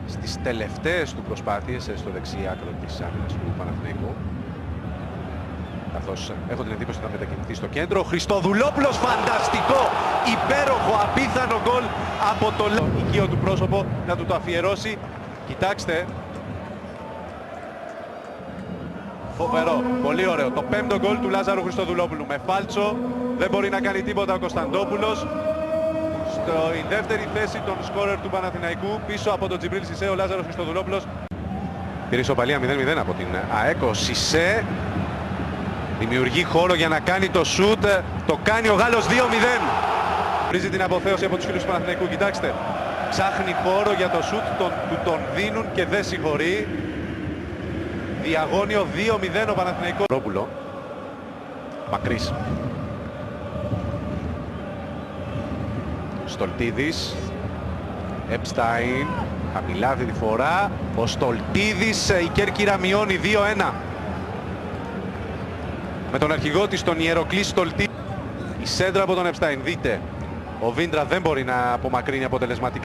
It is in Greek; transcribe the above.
Στις τελευταίες του προσπάθειες στο δεξί άκρο της άμυνας του Παναθηναϊκού, καθώς έχω την εντύπωση ότι θα μετακινηθεί στο κέντρο. Χριστοδουλόπουλος, φανταστικό, υπέροχο, απίθανο γκολ από το οικείο του πρόσωπο να του το αφιερώσει. Κοιτάξτε, φοβερό, πολύ ωραίο. Το πέμπτο γκολ του Λάζαρου Χριστοδουλόπουλου με φάλτσο, δεν μπορεί να κάνει τίποτα ο Κωνσταντόπουλος. Η δεύτερη θέση των σκόρερ του Παναθηναϊκού, πίσω από τον Τζιμπρίλ Σισέ, ο Λάζαρος Χριστοδουλόπουλος. Πήρε ισοπαλία 0-0 από την ΑΕΚ. Ο Σισέ δημιουργεί χώρο για να κάνει το σουτ. Το κάνει ο Γάλλος 2-0. Βρίζει την αποθέωση από τους φίλους του Παναθηναϊκού. Κοιτάξτε, ψάχνει χώρο για το σουτ, του τον δίνουν και δεν συγχωρεί. Διαγώνιο 2-0 ο Παναθηναϊκός. Ρόπουλο, μακρύς. Στολτίδης, Επστάιν, χαμηλά αυτή τη φορά, ο Στολτίδης, η Κέρκυρα μειώνει 2-1. Με τον αρχηγό της, τον Ιεροκλή Στολτίδη. Η σέντρα από τον Επστάιν, δείτε, ο Βίντρα δεν μπορεί να απομακρύνει αποτελεσματικά.